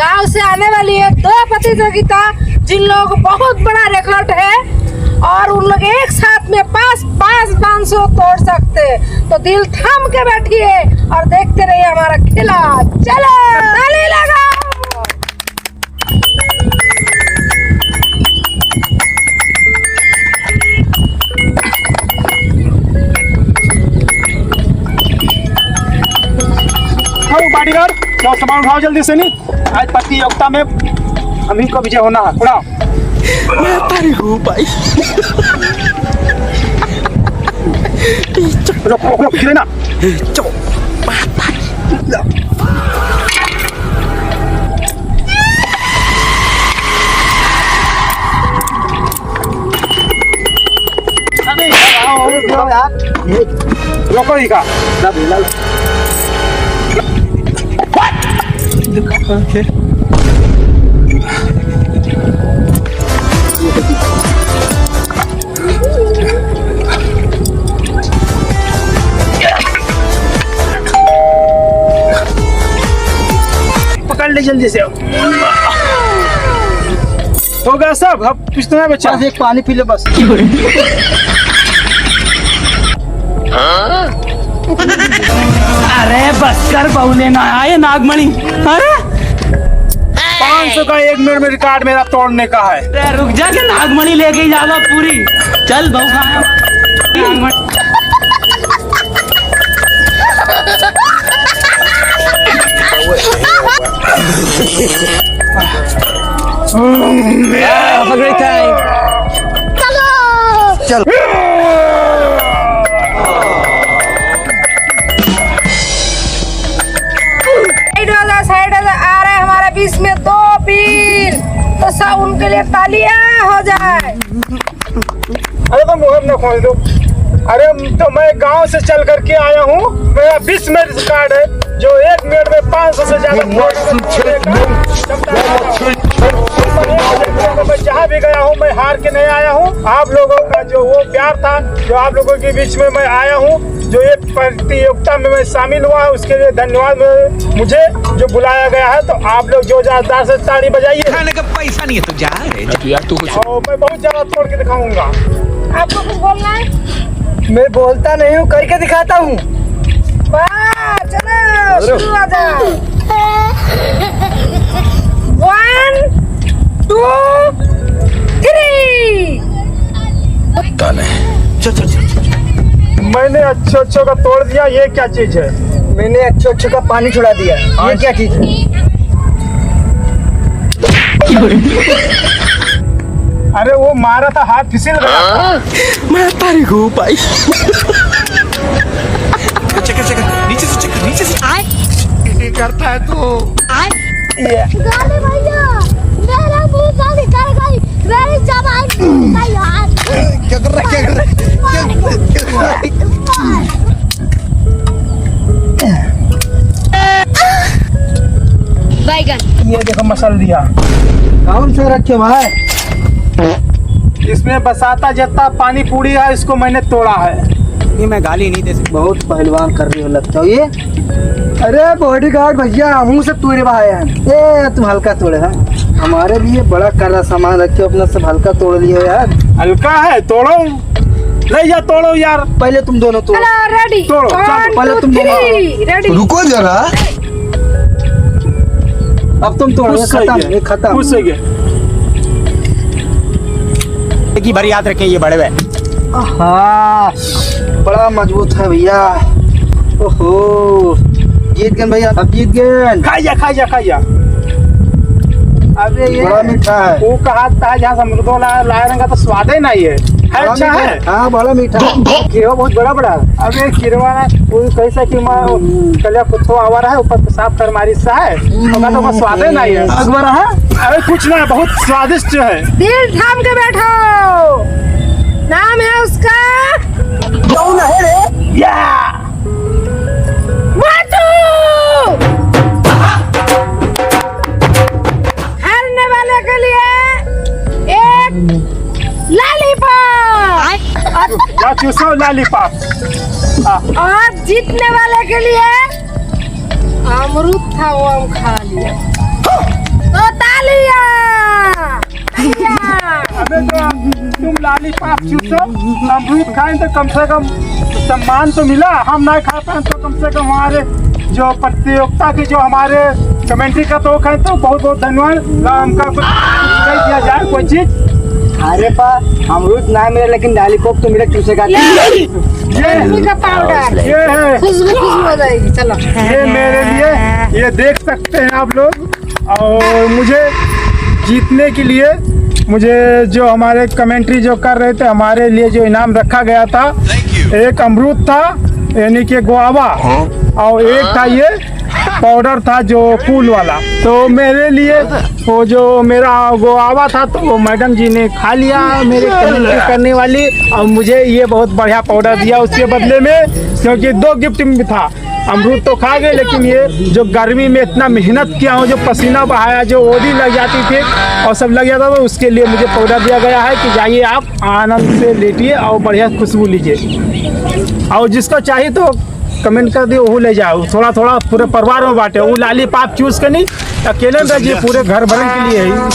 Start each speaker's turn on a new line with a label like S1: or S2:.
S1: गांव से आने वाली है 2 प्रतियोगिता जिन लोगों को बहुत बड़ा रिकॉर्ड है और उन लोग एक साथ में 5 बांसुरी तोड़ सकते हैं। तो दिल थाम के बैठिए और देखते रहिए हमारा खेला। चलो ताली लगाओ।
S2: बाडीगार्ड जाओ, सामान उठाओ जल्दी से। नहीं आज प्रतियोगिता में हम ही को विजय होना है। उड़ाओ।
S3: मैं तारी हूँ भाई।
S2: रोक गिरे ना।
S3: चो
S2: रोको ही का।
S3: Okay.
S2: पकड़ ले जल्दी से। हो गया सब। अब कुछ तो नहीं बचा।
S3: बस एक पानी पी ले बस।
S4: अरे बस कर बहुले ना आए नागमणि। अरे
S2: 500 का 1 मिनट में रिकॉर्ड मेरा तोड़ने का है।
S4: अरे रुक जा के नागमणि लेके ही जावा पूरी। चल बहु
S3: चल
S1: साइड आ रहे हमारे बीच में 2 वीर। तो सब उनके लिए तालियां हो जाए।
S2: अरे तो मुहर न खोल दो। अरे तो मैं गांव से चल करके आया हूँ। मेरा 20 मिनट रिकॉर्ड है जो 1 मिनट में 500 से ज्यादा। मैं जहाँ भी गया हूँ मैं हार के नहीं आया हूँ। आप लोगों का जो वो प्यार था जो आप लोगों के बीच में मैं आया हूँ, जो ये प्रतियोगिता में मैं शामिल हुआ है उसके लिए धन्यवाद। मुझे जो बुलाया गया है तो आप लोग जो जोरदार से ताली बजाइए।
S5: खाने का पैसा नहीं है तो जा यार तू कुछ।
S2: और मैं बहुत ज्यादा तोड़ के दिखाऊंगा।
S1: आपको कुछ बोलना है?
S3: मैं बोलता नहीं हूँ, करके दिखाता हूँ।
S1: वाह चलो शुरू हो जाओ। 1 2 3।
S2: मैंने अच्छे का तोड़ दिया। ये क्या चीज है?
S3: मैंने अच्छे का पानी छुड़ा दिया। ये क्या चीज है?
S2: अरे वो मारा था, हाथ फिसल गया।
S3: मैं तारी हूँ भाई।
S5: नीचे से करता है तू।
S6: गाली भैया मेरा मुंह गाली कर गई। मेरी जबान यार
S5: क्या कर रहा
S6: बैगन।
S2: ये देखो मसल दिया।
S3: कौन सा रखे भाई?
S2: इसमें बसाता जत्ता पानी पूरी है, इसको मैंने तोड़ा है।
S5: नहीं मैं गाली नहीं दे सकता।
S3: बहुत पहलवान कर रही हो लगता हो ये। अरे बॉडीगार्ड भैया मुंह से तोड़े भाई हैं। ये तुम हल्का तोड़े हैं। हमारे लिए बड़ा कड़ा सामान रखे हो, अपना सब हल्का तोड़ लिए हो यार।
S2: हल्का है, तोड़ो। ले जा तोड़ो यार।
S3: पहले तुम दोनों तोड़ो।
S1: चलो रेडी।
S2: तोड़ो,
S1: 1
S3: पहले
S1: 2
S3: तुम
S1: 3 रेडी।
S5: रुको जरा।
S3: अब तुम तोड़ो। ये खत्म, ये खत्म।
S2: खुश हो गए।
S5: की बार याद रखें ये बड़े भाई।
S3: हाँ बड़ा मजबूत है भैया। ओहो जीत गए भैया, अब जीत गए।
S2: खाइया। अबे ये
S3: बड़ा मीठा है।
S2: वो कहा था जहाँ समृद्धो लाया रंगा तो स्वाद ही नहीं है। अच्छा है।
S3: हाँ बड़ा मीठा है।
S2: कीड़ो बहुत बड़ा। अबे कीड़वा ना वो कैसा कि कलिया कुत्तो आवारा है, ऊपर पेशाब कर मारी सा है। तो स्वाद ही नहीं है।
S3: अकबर है।
S2: अरे कुछ ना, बहुत स्वादिष्ट है।
S1: दिल थाम के बैठो। नाम है उसका
S3: कौन है रे?
S2: या
S1: माटू। हारने वाले के लिए एक लॉलीपॉप
S2: या चूसो लॉलीपॉप।
S1: और जीतने वाले के लिए अमरूद था, वो हम खा लिया। तालियां तालियां।
S2: हमें तो तुम लालीपाप चूसो, अमरूद खाएं तो कम से कम सम्मान तो मिला। हम ना खा पाए तो कम से कम हमारे जो प्रतियोगिता के जो हमारे कमेंट्री का तो खाए तो बहुत बहुत धन्यवाद। हमका कुछ कह दिया जाए कोई चीज।
S3: अरे पा अमरूद ना मिले लेकिन लॉलीपॉप तो मिले चूसेगा।
S1: ये का पाउडर
S2: ये है,
S1: खुशबू हो जाएगी। चलो
S2: ये मेरे लिए, ये देख सकते हैं आप लोग। और मुझे जीतने के लिए मुझे जो हमारे कमेंट्री जो कर रहे थे, हमारे लिए जो इनाम रखा गया था, एक अमरूद था यानी कि गुआवा, और एक था ये पाउडर था जो कूल वाला। तो मेरे लिए वो जो मेरा गुआवा था तो वो मैडम जी ने खा लिया, मेरे कमेंट्री करने वाली, और मुझे ये बहुत बढ़िया पाउडर दिया उसके बदले में, क्योंकि 2 गिफ्ट में था। अमरूद तो खा गए, लेकिन ये जो गर्मी में इतना मेहनत किया हूँ, जो पसीना बहाया, जो ओदी लग जाती थी और सब लग जाता था, तो उसके लिए मुझे पाउडर दिया गया है कि जाइए आप आनंद से लेटिए और बढ़िया खुशबू लीजिए। और जिसको चाहिए तो कमेंट कर दिए, वो ले जाओ। थोड़ा थोड़ा पूरे परिवार में बांटे। वो लालीपाप चूस के नहीं, अकेले रहिए, पूरे घर भरने के लिए है।